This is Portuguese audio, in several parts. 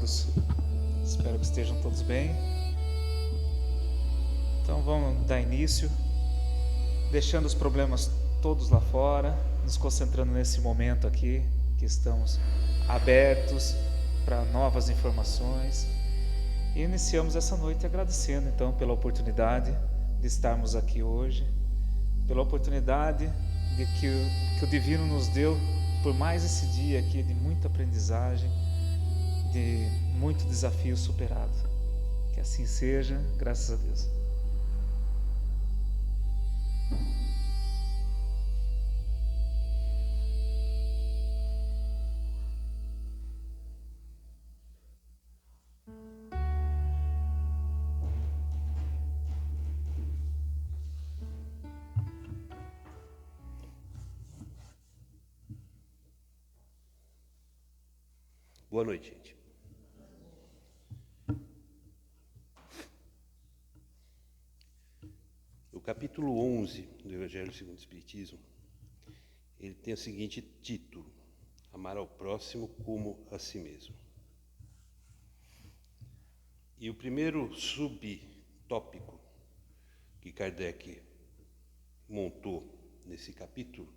todos? Espero que estejam todos bem. Então vamos dar início, deixando os problemas todos lá fora, nos concentrando nesse momento aqui, que estamos abertos para novas informações. E iniciamos essa noite agradecendo então pela oportunidade de estarmos aqui hoje, pela oportunidade que o Divino nos deu por mais esse dia aqui de muita aprendizagem, de muito desafio superado. Que assim seja, graças a Deus. Boa noite, gente. O capítulo 11 do Evangelho segundo o Espiritismo, ele tem o seguinte título: Amar ao próximo como a si mesmo. E o primeiro subtópico que Kardec montou nesse capítulo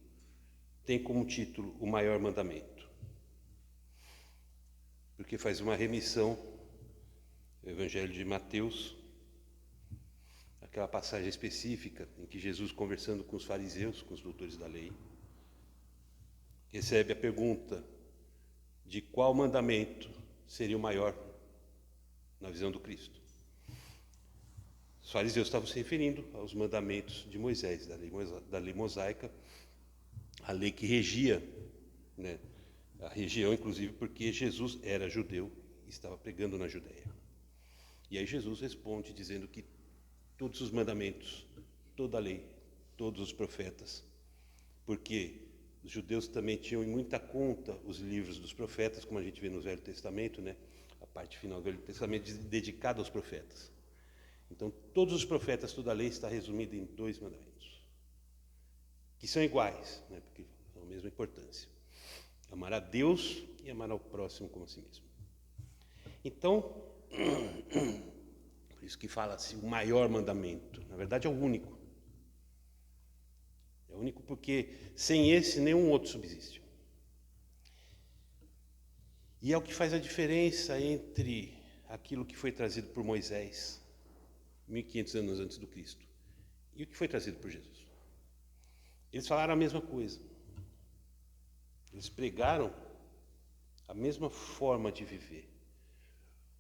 tem como título o maior mandamento, porque faz uma remissão ao Evangelho de Mateus, aquela passagem específica em que Jesus, conversando com os fariseus, com os doutores da lei, recebe a pergunta de qual mandamento seria o maior na visão do Cristo. Os fariseus estavam se referindo aos mandamentos de Moisés, da lei mosaica, a lei que regia, a região, inclusive porque Jesus era judeu e estava pregando na Judéia. E aí Jesus responde dizendo que todos os mandamentos, toda a lei, todos os profetas, porque os judeus também tinham em muita conta os livros dos profetas, como a gente vê no Velho Testamento, a parte final do Velho Testamento dedicada aos profetas. Então, todos os profetas, toda a lei está resumida em 2 mandamentos, que são iguais, porque são a mesma importância: amar a Deus e amar ao próximo como a si mesmo. Então, por isso que fala-se o maior mandamento. Na verdade, é o único. É o único porque sem esse nenhum outro subsiste. E é o que faz a diferença entre aquilo que foi trazido por Moisés, 1500 anos antes do Cristo, e o que foi trazido por Jesus. Eles falaram a mesma coisa. Eles pregaram a mesma forma de viver,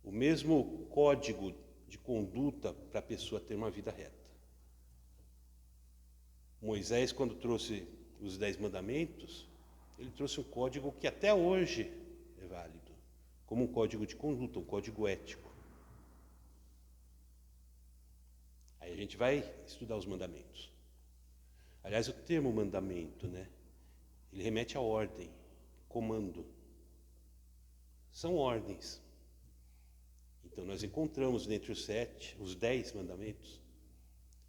o mesmo código de conduta para a pessoa ter uma vida reta. Moisés, quando trouxe os 10 mandamentos, ele trouxe um código que até hoje é válido, como um código de conduta, um código ético. Aí a gente vai estudar os mandamentos. Aliás, o termo mandamento, ele remete à ordem, comando. São ordens. Então nós encontramos dentre os 10 mandamentos,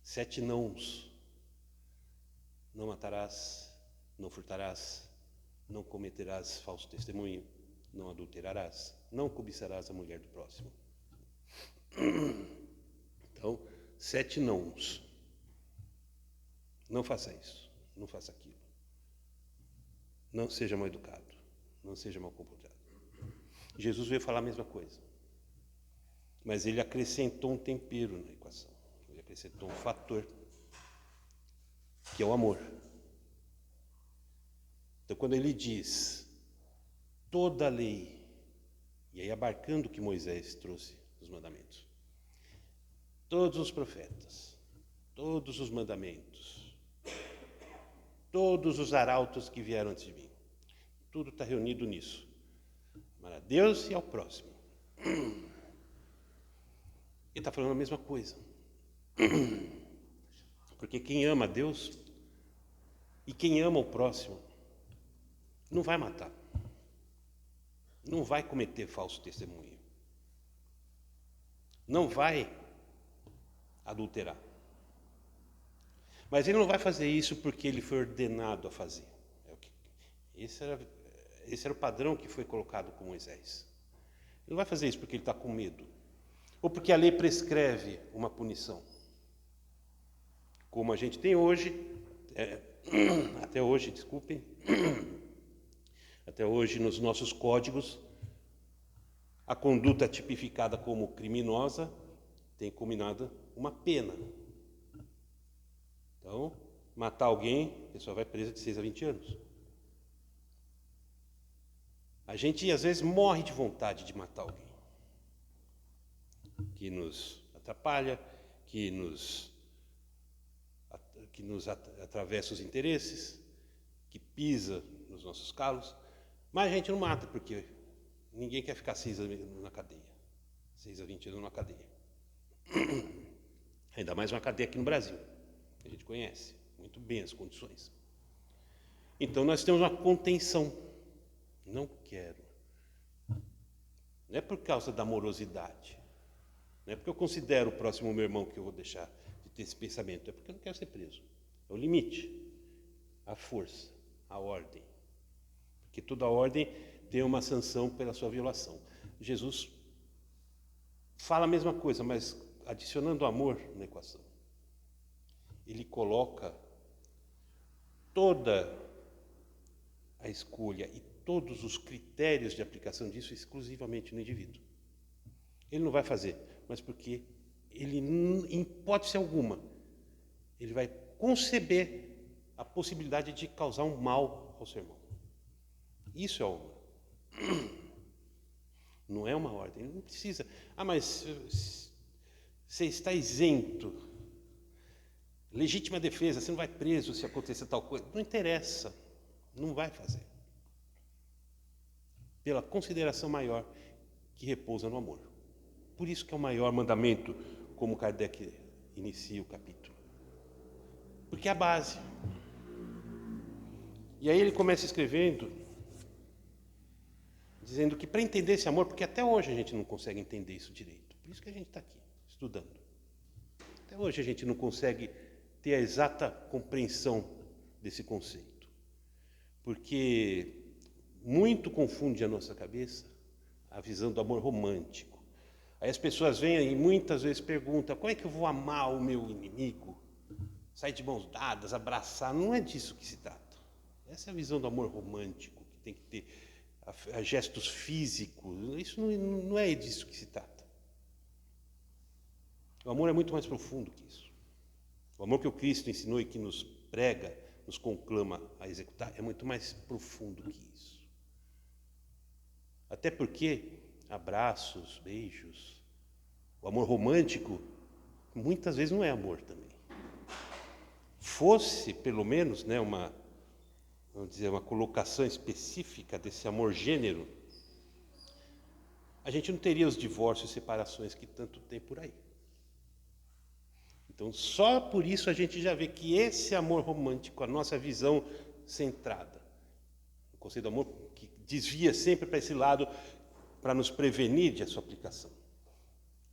7 nãos. Não matarás, não furtarás, não cometerás falso testemunho, não adulterarás, não cobiçarás a mulher do próximo. Então, 7 nãos. Não faça isso, não faça aquilo. Não seja mal educado, não seja mal comportado. Jesus veio falar a mesma coisa, mas ele acrescentou um tempero na equação. Ele acrescentou um fator, que é o amor. Então, quando ele diz toda a lei, e aí abarcando o que Moisés trouxe, os mandamentos, todos os profetas, todos os mandamentos, todos os arautos que vieram antes de mim, tudo está reunido nisso: amar a Deus e ao próximo. Ele está falando a mesma coisa. Porque quem ama a Deus e quem ama o próximo não vai matar, não vai cometer falso testemunho, não vai adulterar. Mas ele não vai fazer isso porque ele foi ordenado a fazer. Esse era o padrão que foi colocado com Moisés. Ele não vai fazer isso porque ele está com medo. Ou porque a lei prescreve uma punição. Como a gente tem hoje, até hoje, desculpem, até hoje nos nossos códigos, a conduta tipificada como criminosa tem combinada uma pena. Então, matar alguém, a pessoa vai presa de 6 a 20 anos. A gente, às vezes, morre de vontade de matar alguém. Que nos atrapalha, que nos atravessa os interesses, que pisa nos nossos calos. Mas a gente não mata, porque ninguém quer ficar 6 anos na cadeia. 6 a 20 anos na cadeia. Ainda mais uma cadeia aqui no Brasil. A gente conhece muito bem as condições. Então nós temos uma contenção. Não quero. Não é por causa da morosidade. Não é porque eu considero o próximo meu irmão que eu vou deixar de ter esse pensamento. É porque eu não quero ser preso. É o limite. A força. A ordem. Porque toda ordem tem uma sanção pela sua violação. Jesus fala a mesma coisa, mas adicionando amor na equação. Ele coloca toda a escolha e todos os critérios de aplicação disso exclusivamente no indivíduo. Ele não vai fazer, mas porque ele, em hipótese alguma, ele vai conceber a possibilidade de causar um mal ao seu irmão. Isso é o amor. Não é uma ordem, ele não precisa. Ah, mas você está isento. Legítima defesa, você não vai preso se acontecer tal coisa. Não interessa, não vai fazer. Pela consideração maior que repousa no amor. Por isso que é o maior mandamento, como Kardec inicia o capítulo. Porque é a base. E aí ele começa escrevendo, dizendo que para entender esse amor, porque até hoje a gente não consegue entender isso direito. Por isso que a gente está aqui, estudando. Até hoje a gente não consegue ter a exata compreensão desse conceito. Porque muito confunde a nossa cabeça a visão do amor romântico. Aí as pessoas vêm e muitas vezes perguntam: como é que eu vou amar o meu inimigo? Sair de mãos dadas, abraçar. Não é disso que se trata. Essa é a visão do amor romântico, que tem que ter gestos físicos. Isso não é disso que se trata. O amor é muito mais profundo que isso. O amor que o Cristo ensinou e que nos prega, nos conclama a executar, é muito mais profundo que isso. Até porque abraços, beijos, o amor romântico, muitas vezes não é amor também. Fosse, pelo menos, né, vamos dizer, uma colocação específica desse amor gênero, a gente não teria os divórcios e separações que tanto tem por aí. Então, só por isso a gente já vê que esse amor romântico, a nossa visão centrada, o conceito do amor que desvia sempre para esse lado, para nos prevenir de sua aplicação,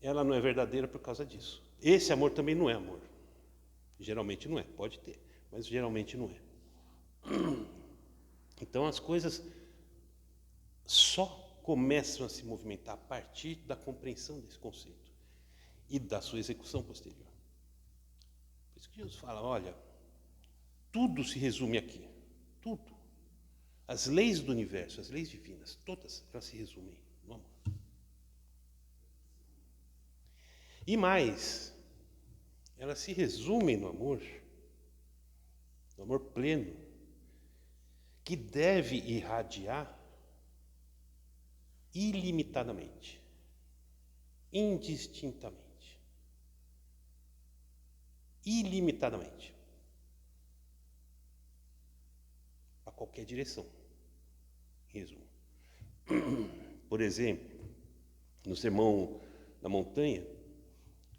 ela não é verdadeira por causa disso. Esse amor também não é amor. Geralmente não é, pode ter, mas geralmente não é. Então as coisas só começam a se movimentar a partir da compreensão desse conceito e da sua execução posterior. Por isso que Jesus fala, olha, tudo se resume aqui, tudo. As leis do universo, as leis divinas, todas elas se resumem no amor. E mais, elas se resumem no amor pleno, que deve irradiar ilimitadamente, indistintamente, ilimitadamente, para qualquer direção, em resumo. Por exemplo, no Sermão da Montanha,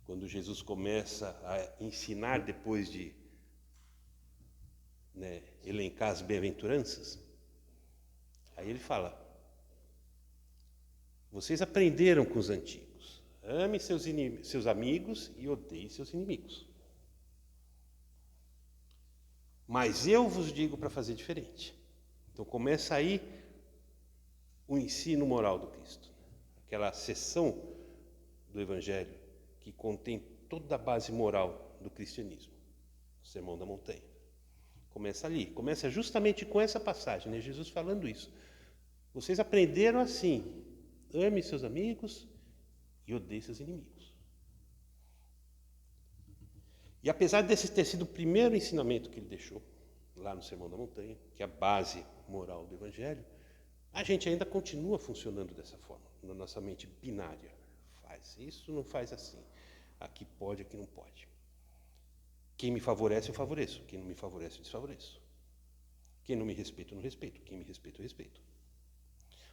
quando Jesus começa a ensinar depois de elencar as bem-aventuranças, aí ele fala: vocês aprenderam com os antigos, ame seus amigos e odeie seus inimigos. Mas eu vos digo para fazer diferente. Então começa aí o ensino moral do Cristo. aquela seção do Evangelho que contém toda a base moral do cristianismo, o Sermão da Montanha. Começa ali, começa justamente com essa passagem, né? Jesus falando isso. Vocês aprenderam assim: ame seus amigos e odeie seus inimigos. E apesar desse ter sido o primeiro ensinamento que ele deixou lá no Sermão da Montanha, que é a base moral do Evangelho, a gente ainda continua funcionando dessa forma, na nossa mente binária. Faz isso, não faz assim. Aqui pode, aqui não pode. Quem me favorece, eu favoreço. Quem não me favorece, eu desfavoreço. Quem não me respeita, eu não respeito. Quem me respeita, eu respeito.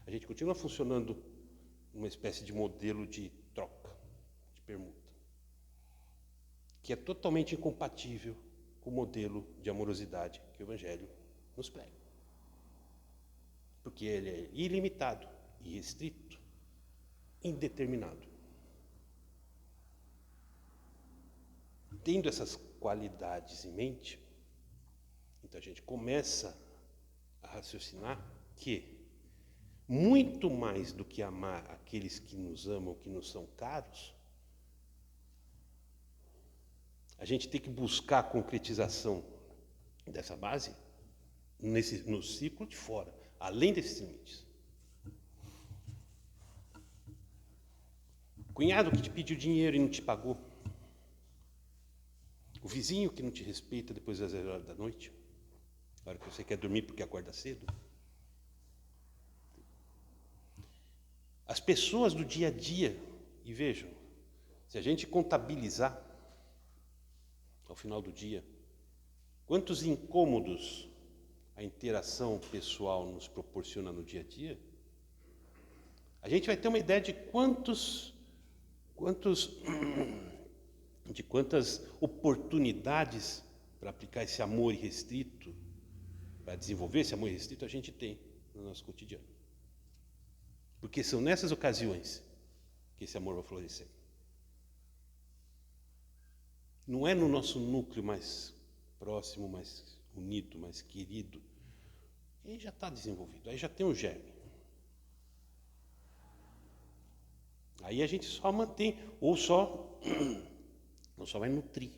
A gente continua funcionando numa espécie de modelo de troca, de permuta, que é totalmente incompatível com o modelo de amorosidade que o Evangelho nos prega. Porque ele é ilimitado, irrestrito, indeterminado. Tendo essas qualidades em mente, então a gente começa a raciocinar que, muito mais do que amar aqueles que nos amam, que nos são caros, a gente tem que buscar a concretização dessa base no ciclo de fora, além desses limites. O cunhado que te pediu dinheiro e não te pagou, o vizinho que não te respeita depois das 0 horas da noite, na hora que você quer dormir porque acorda cedo. As pessoas do dia a dia, e vejam, se a gente contabilizar ao final do dia, quantos incômodos a interação pessoal nos proporciona no dia a dia, a gente vai ter uma ideia de quantas oportunidades para aplicar esse amor irrestrito, para desenvolver esse amor irrestrito, a gente tem no nosso cotidiano. Porque são nessas ocasiões que esse amor vai florescer. Não é no nosso núcleo mais próximo, mais unido, mais querido. Aí já está desenvolvido, aí já tem um germe. Aí a gente só mantém, ou só vai nutrir.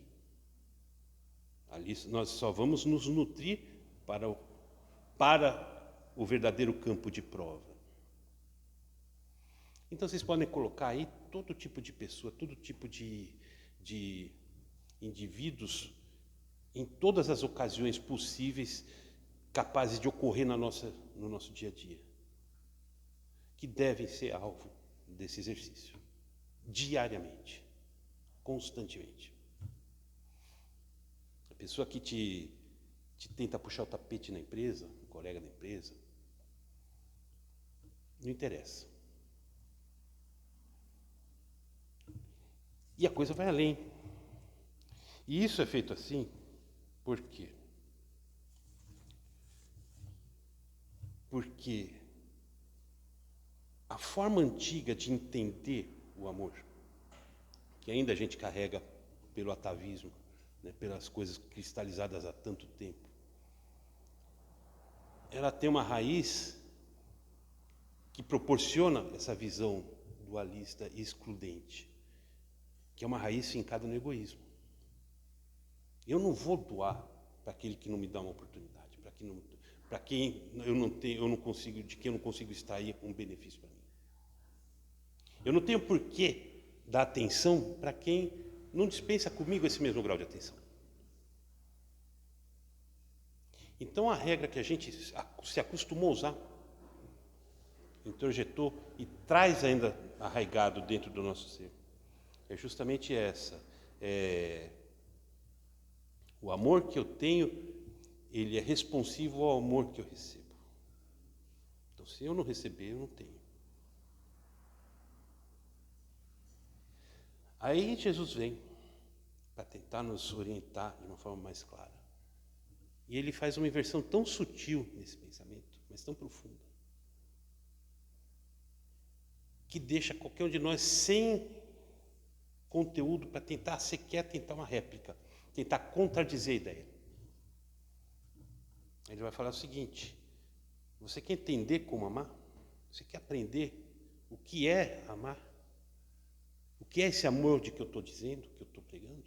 Ali nós só vamos nos nutrir para o verdadeiro campo de prova. Então vocês podem colocar aí todo tipo de pessoa, todo tipo de indivíduos em todas as ocasiões possíveis capazes de ocorrer no nosso dia a dia, que devem ser alvo desse exercício, diariamente, constantemente. A pessoa que te tenta puxar o tapete na empresa, um colega da empresa, não interessa. E a coisa vai além. E isso é feito assim, por quê? Porque a forma antiga de entender o amor, que ainda a gente carrega pelo atavismo, né, pelas coisas cristalizadas há tanto tempo, ela tem uma raiz que proporciona essa visão dualista e excludente, que é uma raiz fincada no egoísmo. Eu não vou doar para aquele que não me dá uma oportunidade, para quem eu não consigo extrair um benefício para mim. Eu não tenho por que dar atenção para quem não dispensa comigo esse mesmo grau de atenção. Então a regra que a gente se acostumou a usar, introjetou e traz ainda arraigado dentro do nosso ser, é justamente essa. O amor que eu tenho, ele é responsivo ao amor que eu recebo. Então, se eu não receber, eu não tenho. Aí Jesus vem para tentar nos orientar de uma forma mais clara. E ele faz uma inversão tão sutil nesse pensamento, mas tão profunda, que deixa qualquer um de nós sem conteúdo para tentar uma réplica, tentar contradizer a ideia. Ele vai falar o seguinte: você quer entender como amar? Você quer aprender o que é amar, o que é esse amor de que eu estou dizendo, que eu estou pregando,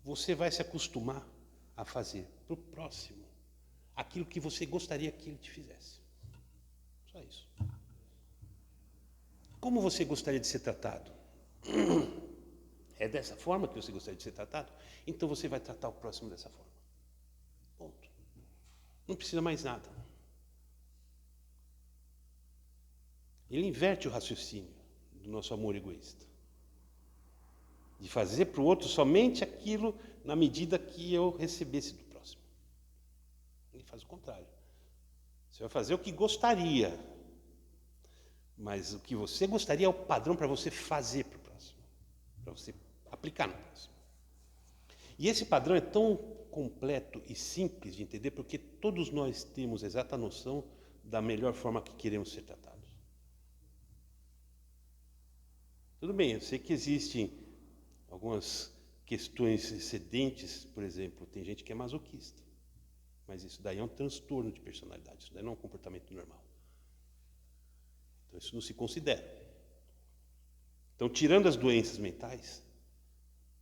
você vai se acostumar a fazer para o próximo aquilo que você gostaria que ele te fizesse. Só isso. Como você gostaria de ser tratado? É dessa forma que você gostaria de ser tratado? Então você vai tratar o próximo dessa forma. Ponto. Não precisa mais nada. Ele inverte o raciocínio do nosso amor egoísta. De fazer para o outro somente aquilo na medida que eu recebesse do próximo. Ele faz o contrário. Você vai fazer o que gostaria, mas o que você gostaria é o padrão para você fazer para o próximo, para você aplicar no próximo. E esse padrão é tão completo e simples de entender porque todos nós temos a exata noção da melhor forma que queremos ser tratados. Tudo bem, eu sei que existem algumas questões excedentes, por exemplo, tem gente que é masoquista, mas isso daí é um transtorno de personalidade, isso daí não é um comportamento normal. Então isso não se considera. Então, tirando as doenças mentais,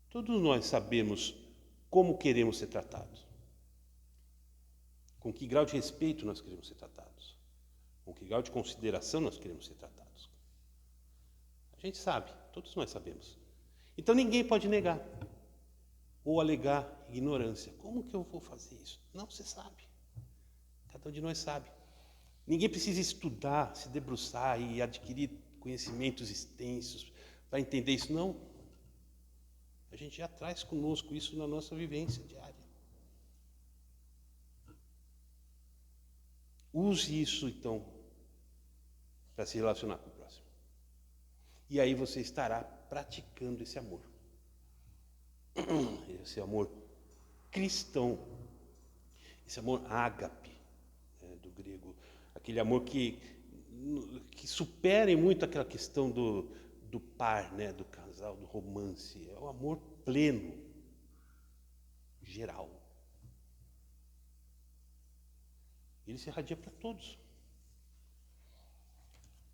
todos nós sabemos como queremos ser tratados, com que grau de respeito nós queremos ser tratados, com que grau de consideração nós queremos ser tratados. A gente sabe, todos nós sabemos. Então ninguém pode negar ou alegar ignorância. Como que eu vou fazer isso? Não, você sabe. Cada um de nós sabe. Ninguém precisa estudar, se debruçar e adquirir conhecimentos extensos para entender isso. Não. A gente já traz conosco isso na nossa vivência diária. Use isso, então, para se relacionar com o próximo. E aí você estará praticando esse amor. Esse amor cristão. Esse amor ágape, do grego. Aquele amor que supere muito aquela questão do par, do casal, do romance. É o amor pleno, geral. Ele se irradia para todos.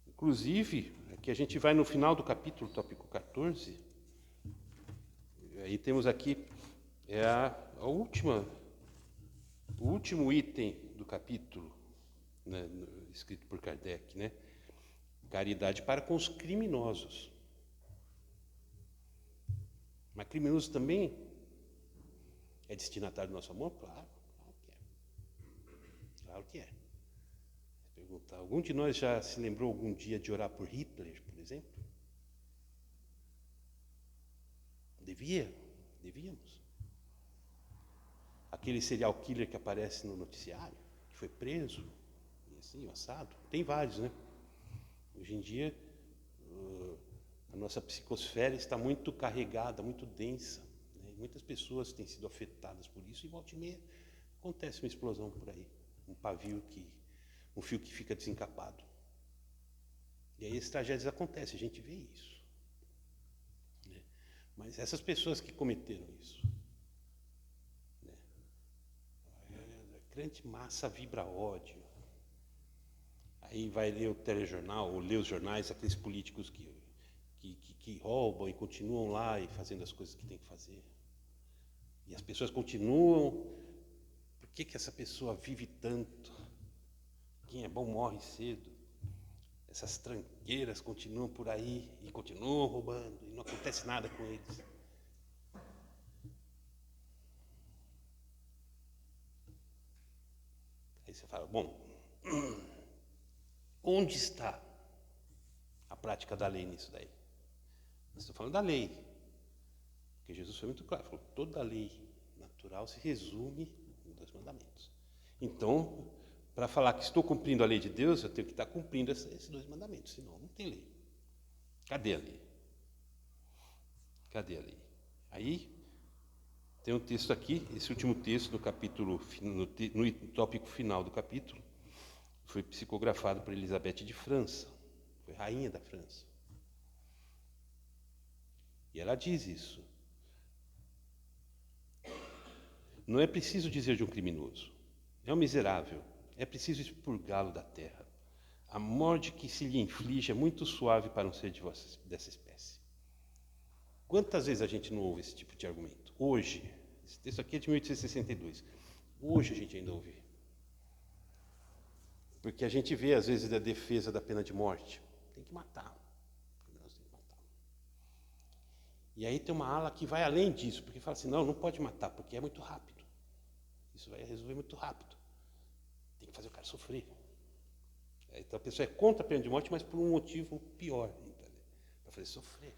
Inclusive, aqui a gente vai no final do capítulo, tópico 14, aí temos aqui o último item do capítulo, escrito por Kardec, caridade para com os criminosos. Mas criminoso também é destinatário do nosso amor? Claro que é. Claro que é. Perguntar, algum de nós já se lembrou algum dia de orar por Hitler, por exemplo? Devíamos. Aquele serial killer que aparece no noticiário, que foi preso, e assim, o assado. Tem vários, Hoje em dia, a nossa psicosfera está muito carregada, muito densa. Muitas pessoas têm sido afetadas por isso, e volta e meia acontece uma explosão por aí. Um fio que fica desencapado. E aí as tragédias acontecem, a gente vê isso. Mas essas pessoas que cometeram isso, a grande massa vibra ódio. Aí vai ler o telejornal, ou ler os jornais, aqueles políticos que roubam e continuam lá e fazendo as coisas que tem que fazer. E as pessoas continuam. Por que essa pessoa vive tanto? Quem é bom morre cedo. Essas tranqueiras continuam por aí e continuam roubando e não acontece nada com eles. Aí você fala, bom, onde está a prática da lei nisso daí? Eu estou falando da lei, porque Jesus foi muito claro, falou, toda a lei natural se resume em 2 mandamentos. Então, para falar que estou cumprindo a lei de Deus, eu tenho que estar cumprindo esses 2 mandamentos, senão não tem lei. Cadê a lei? Cadê a lei? Aí, tem um texto aqui, esse último texto do capítulo, no tópico final do capítulo, foi psicografado por Elizabeth de França, foi rainha da França. E ela diz isso. Não é preciso dizer de um criminoso, é um miserável, é preciso expurgá-lo da terra. a morte que se lhe inflige é muito suave para um ser dessa espécie. Quantas vezes a gente não ouve esse tipo de argumento? Hoje, esse texto aqui é de 1862. Hoje a gente ainda ouve. Porque a gente vê, às vezes, a defesa da pena de morte. Tem que matar. Tem que matar. E aí tem uma ala que vai além disso, porque fala assim, não pode matar, porque é muito rápido. Isso vai resolver muito rápido. Tem que fazer o cara sofrer. Então a pessoa é contra a pena de morte, mas por um motivo pior, para fazer sofrer.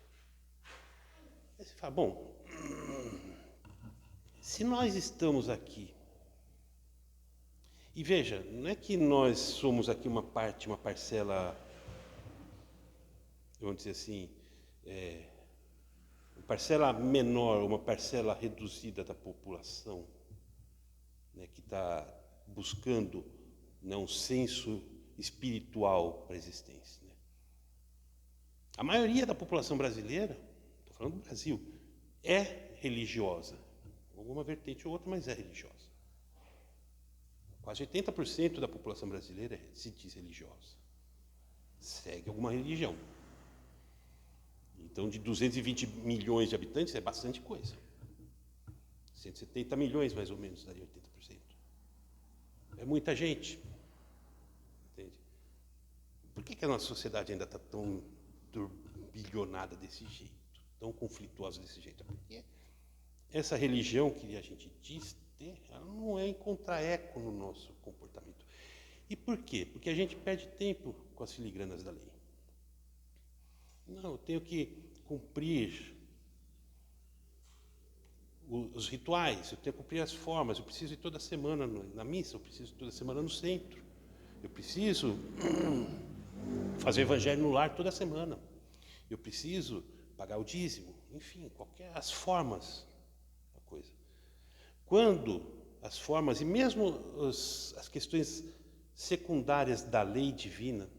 Aí você fala, bom, se nós estamos aqui, e veja, não é que nós somos aqui uma parcela, vamos dizer assim, uma parcela menor, uma parcela reduzida da população, né, que está buscando, né, um senso espiritual para a existência. Né? A maioria da população brasileira, estou falando do Brasil, é religiosa. Alguma vertente ou outra, mas é religiosa. Quase 80% da população brasileira se diz religiosa. Segue alguma religião. Então, de 220 milhões de habitantes, é bastante coisa. 170 milhões, mais ou menos, daria 80%. É muita gente. Entende? Por que a nossa sociedade ainda está tão turbilhonada desse jeito? Tão conflituosa desse jeito? Porque essa religião que a gente diz ter, ela não é encontrar eco no nosso comportamento. E por quê? Porque a gente perde tempo com as filigranas da lei. Não, eu tenho que cumprir os rituais, eu tenho que cumprir as formas, eu preciso ir toda semana na missa, eu preciso ir toda semana no centro, eu preciso fazer evangelho no lar toda semana, eu preciso pagar o dízimo, enfim, as formas da coisa. Quando as formas, e mesmo as questões secundárias da lei divina,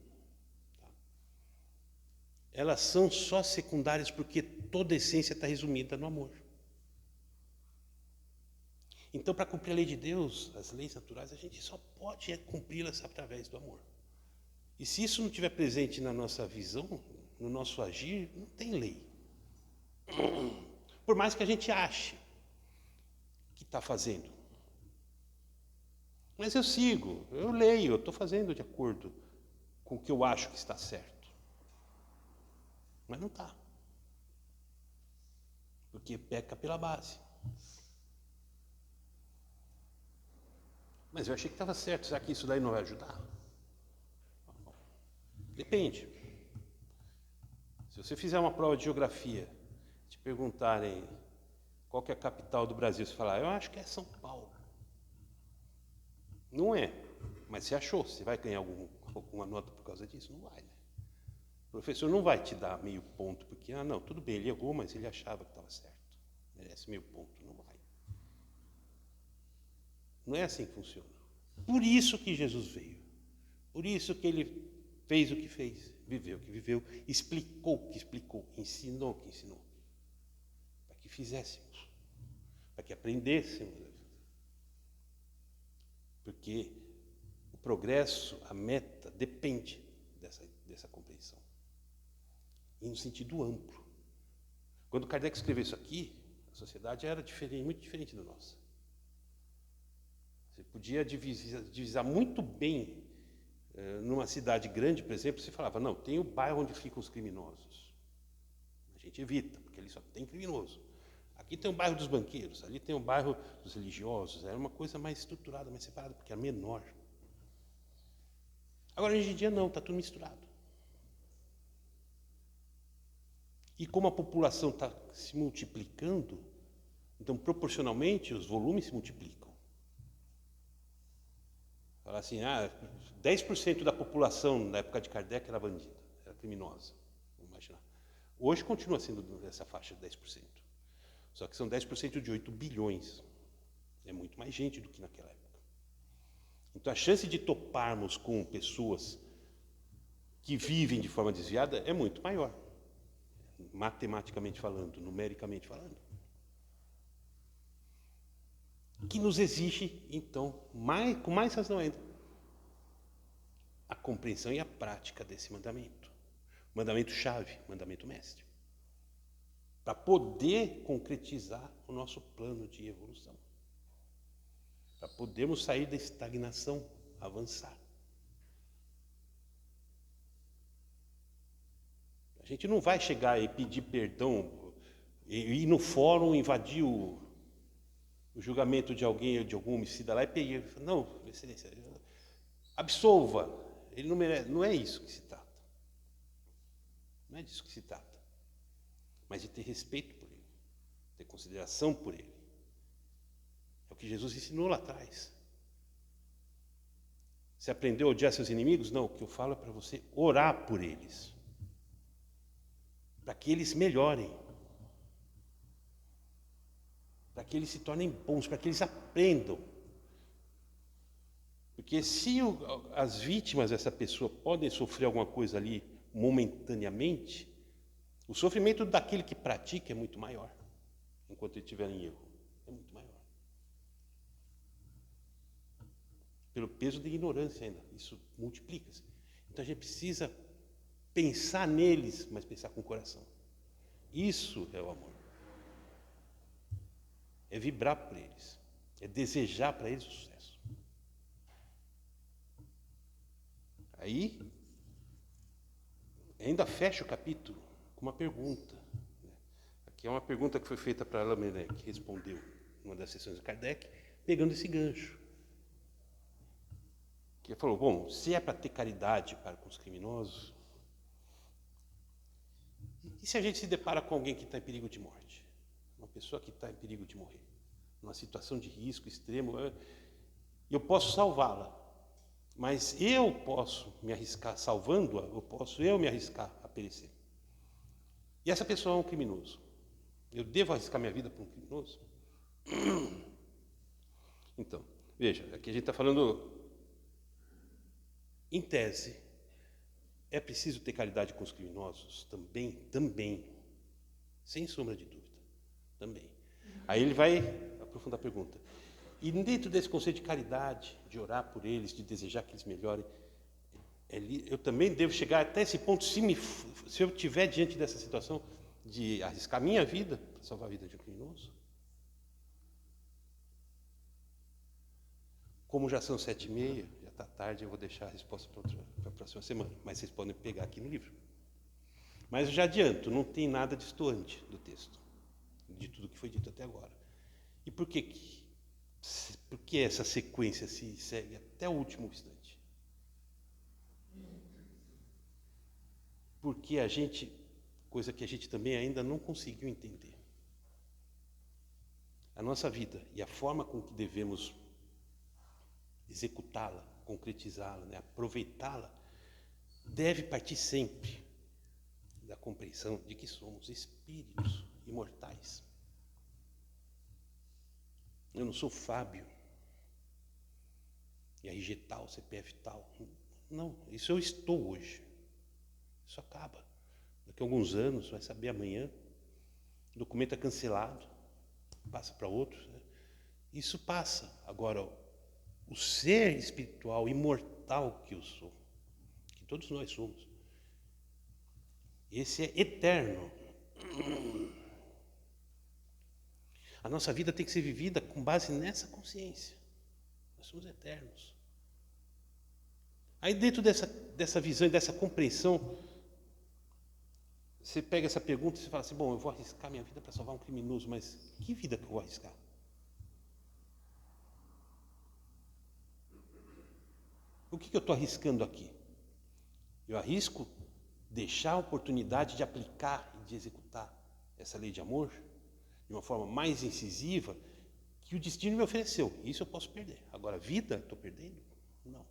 elas são só secundárias porque toda a essência está resumida no amor. Então, para cumprir a lei de Deus, as leis naturais, a gente só pode cumpri-las através do amor. E se isso não estiver presente na nossa visão, no nosso agir, não tem lei. Por mais que a gente ache que está fazendo. Mas eu sigo, eu leio, eu estou fazendo de acordo com o que eu acho que está certo. Mas não está. Porque peca pela base. Mas eu achei que estava certo. Será que isso daí não vai ajudar? Depende. Se você fizer uma prova de geografia, te perguntarem qual que é a capital do Brasil, você falar, eu acho que é São Paulo. Não é. Mas você achou. Você vai ganhar alguma nota por causa disso? Não vai, né? O professor não vai te dar meio ponto, porque, não, tudo bem, ele errou, mas ele achava que estava certo. Merece meio ponto, não vai. Não é assim que funciona. Por isso que Jesus veio. Por isso que ele fez o que fez, viveu o que viveu, explicou o que explicou, ensinou o que ensinou. Para que fizéssemos, para que aprendêssemos. Porque o progresso, a meta, depende dessa compreensão. E no sentido amplo. Quando Kardec escreveu isso aqui, a sociedade era diferente, muito diferente da nossa. Você podia divisar muito bem, numa cidade grande, por exemplo, você falava, não, tem o bairro onde ficam os criminosos. A gente evita, porque ali só tem criminoso. Aqui tem o bairro dos banqueiros, ali tem o bairro dos religiosos. Era uma coisa mais estruturada, mais separada, porque era menor. Agora, hoje em dia, não, está tudo misturado. E como a população está se multiplicando, então, proporcionalmente, os volumes se multiplicam. Falar assim, 10% da população na época de Kardec era bandida, era criminosa. Vamos imaginar. Hoje continua sendo nessa faixa de 10%. Só que são 10% de 8 bilhões. É muito mais gente do que naquela época. Então, a chance de toparmos com pessoas que vivem de forma desviada é muito maior. Matematicamente falando, numericamente falando. Que nos exige, então, com mais razão ainda, a compreensão e a prática desse mandamento. Mandamento-chave, mandamento mestre. Para poder concretizar o nosso plano de evolução. Para podermos sair da estagnação, avançar. A gente não vai chegar e pedir perdão, e ir no fórum, invadir o julgamento de alguém ou de algum homicida lá e pedir. Não, excelência, absolva. Ele não merece. Não é isso que se trata. Não é disso que se trata. Mas de ter respeito por ele, ter consideração por ele. É o que Jesus ensinou lá atrás. Você aprendeu a odiar seus inimigos? Não, o que eu falo é para você orar por eles. Para que eles melhorem. Para que eles se tornem bons, para que eles aprendam. Porque se as vítimas dessa pessoa podem sofrer alguma coisa ali momentaneamente, o sofrimento daquele que pratica é muito maior, enquanto ele estiver em erro. É muito maior. Pelo peso da ignorância ainda, isso multiplica-se. Então a gente precisa pensar neles, mas pensar com o coração. Isso é o amor. É vibrar por eles. É desejar para eles o sucesso. Aí, ainda fecha o capítulo com uma pergunta. Aqui é uma pergunta que foi feita para Allan Kardec, que respondeu numa das sessões de Kardec, pegando esse gancho. Que ele falou, bom, se é para ter caridade para com os criminosos, e se a gente se depara com alguém que está em perigo de morte? Uma pessoa que está em perigo de morrer, numa situação de risco extremo, eu posso salvá-la, mas eu posso me arriscar salvando-a, posso me arriscar a perecer. E essa pessoa é um criminoso. Eu devo arriscar minha vida para um criminoso? Então, veja, aqui a gente está falando, em tese, é preciso ter caridade com os criminosos? Também, sem sombra de dúvida, também. Aí ele vai aprofundar a pergunta. E dentro desse conceito de caridade, de orar por eles, de desejar que eles melhorem, eu também devo chegar até esse ponto, se eu estiver diante dessa situação, de arriscar minha vida para salvar a vida de um criminoso? Como já são 7h30, já está tarde, eu vou deixar a resposta para a próxima semana, mas vocês podem pegar aqui no livro. Mas eu já adianto, não tem nada distoante do texto, de tudo que foi dito até agora. E por que essa sequência se segue até o último instante? Porque coisa que a gente também ainda não conseguiu entender. A nossa vida e a forma com que devemos executá-la, concretizá-la, aproveitá-la, deve partir sempre da compreensão de que somos espíritos imortais. Eu não sou Fábio, e RG tal, CPF tal. Não, isso eu estou hoje. Isso acaba. Daqui a alguns anos, vai saber amanhã, o documento é cancelado, passa para outros. Isso passa. Agora, o ser espiritual, imortal que eu sou, que todos nós somos, esse é eterno. A nossa vida tem que ser vivida com base nessa consciência. Nós somos eternos. Aí dentro dessa visão e dessa compreensão, você pega essa pergunta e você fala assim, bom, eu vou arriscar minha vida para salvar um criminoso, mas que vida que eu vou arriscar? O que eu estou arriscando aqui? Eu arrisco deixar a oportunidade de aplicar e de executar essa lei de amor de uma forma mais incisiva que o destino me ofereceu. Isso eu posso perder. Agora, a vida, estou perdendo? Não.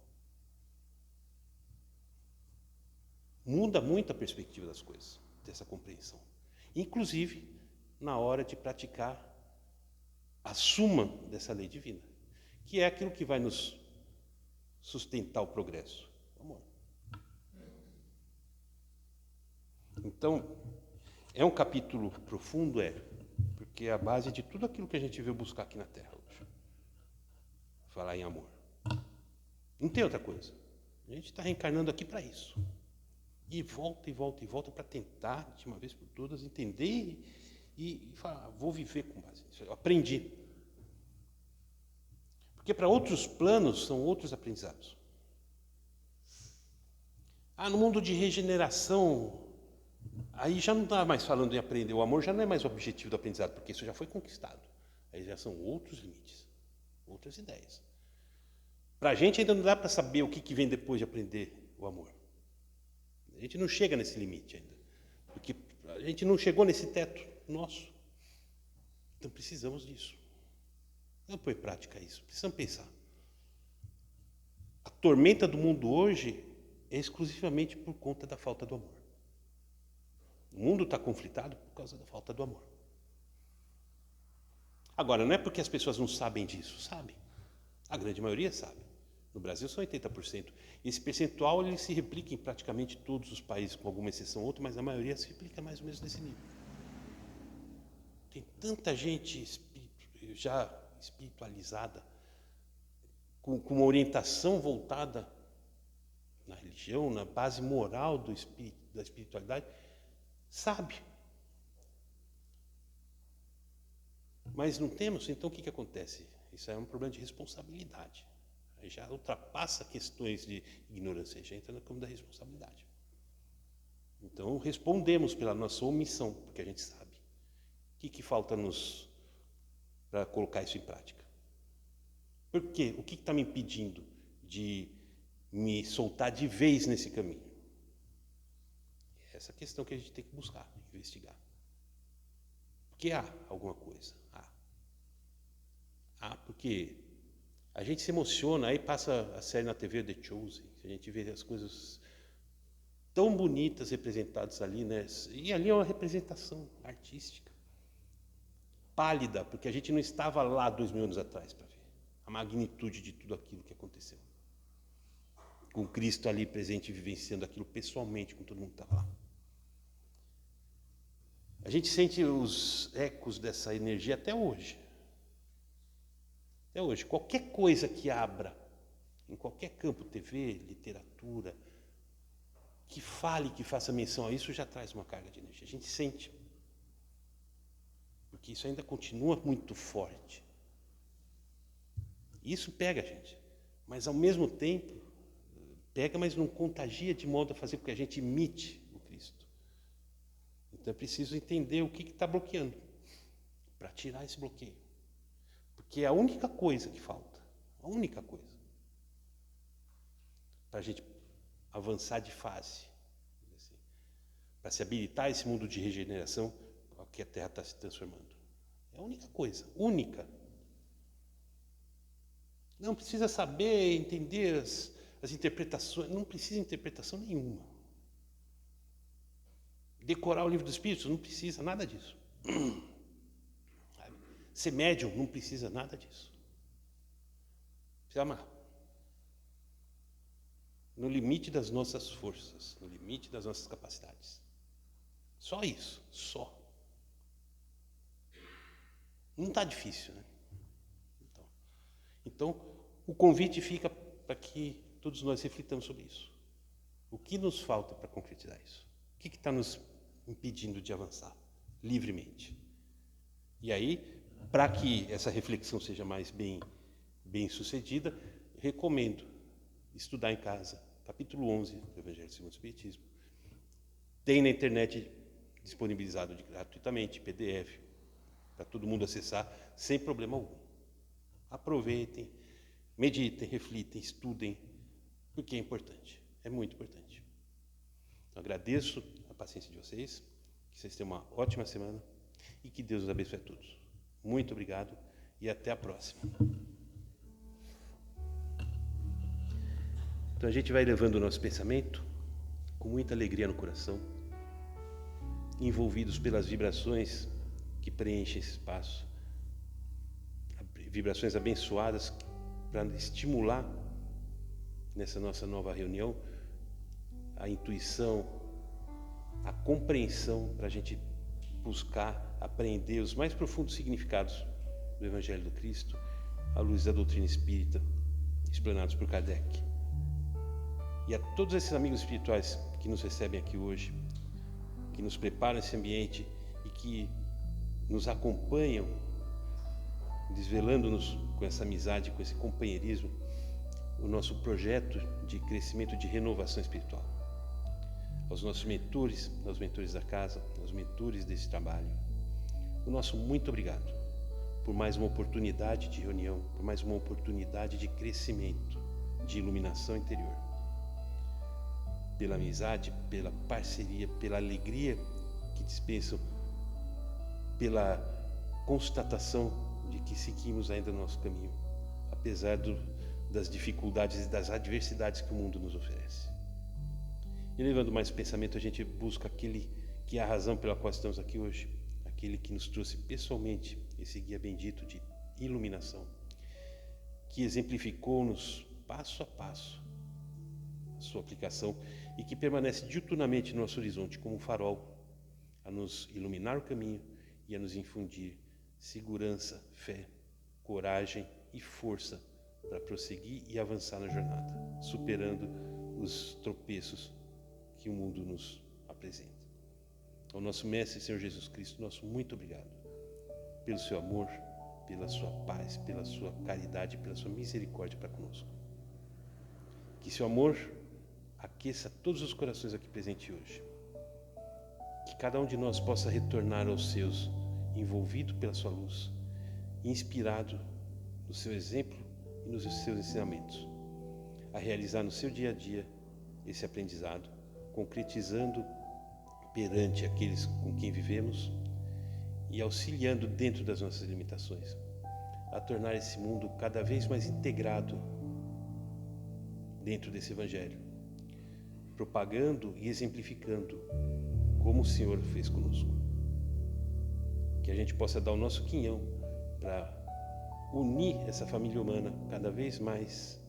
Muda muito a perspectiva das coisas, dessa compreensão. Inclusive, na hora de praticar a suma dessa lei divina, que é aquilo que vai nos sustentar o progresso. O amor. Então, é um capítulo profundo, porque é a base de tudo aquilo que a gente veio buscar aqui na Terra hoje. Falar em amor. Não tem outra coisa. A gente está reencarnando aqui para isso. E volta, e volta, e volta para tentar, de uma vez por todas, entender e falar, vou viver com base nisso. Eu aprendi. Porque para outros planos são outros aprendizados. No mundo de regeneração, aí já não está mais falando em aprender. O amor já não é mais o objetivo do aprendizado, porque isso já foi conquistado. Aí já são outros limites, outras ideias. Para a gente ainda não dá para saber o que vem depois de aprender o amor. A gente não chega nesse limite ainda. Porque a gente não chegou nesse teto nosso. Então precisamos disso. Vamos pôr em prática isso. Precisamos pensar. A tormenta do mundo hoje é exclusivamente por conta da falta do amor. O mundo está conflitado por causa da falta do amor. Agora, não é porque as pessoas não sabem disso. Sabem. A grande maioria sabe. No Brasil são 80%. Esse percentual ele se replica em praticamente todos os países, com alguma exceção ou outra, mas a maioria se replica mais ou menos nesse nível. Tem tanta gente já espiritualizada, com uma orientação voltada na religião, na base moral da espiritualidade, sabe. Mas não temos, então o que acontece? Isso é um problema de responsabilidade. Aí já ultrapassa questões de ignorância, já entra no campo da responsabilidade. Então respondemos pela nossa omissão, porque a gente sabe. O que falta para colocar isso em prática? Por quê? O que está me impedindo de me soltar de vez nesse caminho? É essa questão que a gente tem que buscar, investigar. Porque há alguma coisa. Porque a gente se emociona, aí passa a série na TV The Chosen, a gente vê as coisas tão bonitas representadas ali, né? E ali é uma representação artística. Pálida, porque a gente não estava lá 2000 anos atrás para ver a magnitude de tudo aquilo que aconteceu. Com Cristo ali presente, vivenciando aquilo pessoalmente, com todo mundo que estava lá. A gente sente os ecos dessa energia até hoje. Até hoje. Qualquer coisa que abra, em qualquer campo, TV, literatura, que fale, que faça menção a isso, já traz uma carga de energia. A gente sente. Porque isso ainda continua muito forte. Isso pega a gente. Mas, ao mesmo tempo, pega, mas não contagia de modo a fazer com que a gente imite o Cristo. Então é preciso entender o que está bloqueando, para tirar esse bloqueio. Porque é a única coisa que falta, a única coisa, para a gente avançar de fase, assim, para se habilitar esse mundo de regeneração que a Terra está se transformando. É a única coisa, única. Não precisa saber, entender as interpretações, não precisa de interpretação nenhuma. Decorar o livro dos Espíritos, não precisa nada disso. Ser médium, não precisa nada disso. Precisa amar. No limite das nossas forças, no limite das nossas capacidades. Só isso, só. Não está difícil, né? Então, o convite fica para que todos nós reflitamos sobre isso. O que nos falta para concretizar isso? O que está nos impedindo de avançar livremente? E aí, para que essa reflexão seja mais bem sucedida, recomendo estudar em casa, capítulo 11 do Evangelho segundo o Espiritismo. Tem na internet disponibilizado gratuitamente, PDF, para todo mundo acessar, sem problema algum. Aproveitem, meditem, reflitem, estudem, porque é importante, é muito importante. Então, agradeço a paciência de vocês, que vocês tenham uma ótima semana e que Deus os abençoe a todos. Muito obrigado e até a próxima. Então a gente vai levando o nosso pensamento com muita alegria no coração, envolvidos pelas vibrações que preenchem esse espaço, vibrações abençoadas para estimular nessa nossa nova reunião a intuição, a compreensão, para a gente buscar aprender os mais profundos significados do Evangelho do Cristo à luz da doutrina espírita, explanados por Kardec. E a todos esses amigos espirituais que nos recebem aqui hoje, que nos preparam esse ambiente e que nos acompanham, desvelando-nos com essa amizade, com esse companheirismo, o nosso projeto de crescimento, de renovação espiritual. Aos nossos mentores, aos mentores da casa, aos mentores desse trabalho, o nosso muito obrigado por mais uma oportunidade de reunião, por mais uma oportunidade de crescimento, de iluminação interior. Pela amizade, pela parceria, pela alegria que dispensam, pela constatação de que seguimos ainda no nosso caminho, apesar das dificuldades e das adversidades que o mundo nos oferece. E levando mais pensamento, a gente busca aquele que é a razão pela qual estamos aqui hoje, aquele que nos trouxe pessoalmente esse guia bendito de iluminação, que exemplificou-nos passo a passo a sua aplicação e que permanece diuturnamente no nosso horizonte como um farol a nos iluminar o caminho e a nos infundir segurança, fé, coragem e força para prosseguir e avançar na jornada, superando os tropeços que o mundo nos apresenta. Ao nosso Mestre, Senhor Jesus Cristo, nosso muito obrigado pelo seu amor, pela sua paz, pela sua caridade, pela sua misericórdia para conosco. Que seu amor aqueça todos os corações aqui presentes hoje. Que cada um de nós possa retornar aos seus, envolvido pela sua luz, inspirado no seu exemplo e nos seus ensinamentos, a realizar no seu dia a dia esse aprendizado, concretizando perante aqueles com quem vivemos e auxiliando dentro das nossas limitações, a tornar esse mundo cada vez mais integrado dentro desse Evangelho, propagando e exemplificando como o Senhor fez conosco. Que a gente possa dar o nosso quinhão para unir essa família humana cada vez mais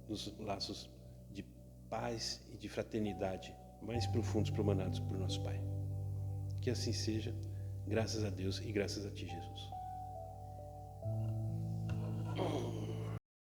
nos laços de paz e de fraternidade mais profundos promanados por nosso Pai. Que assim seja, graças a Deus e graças a Ti, Jesus.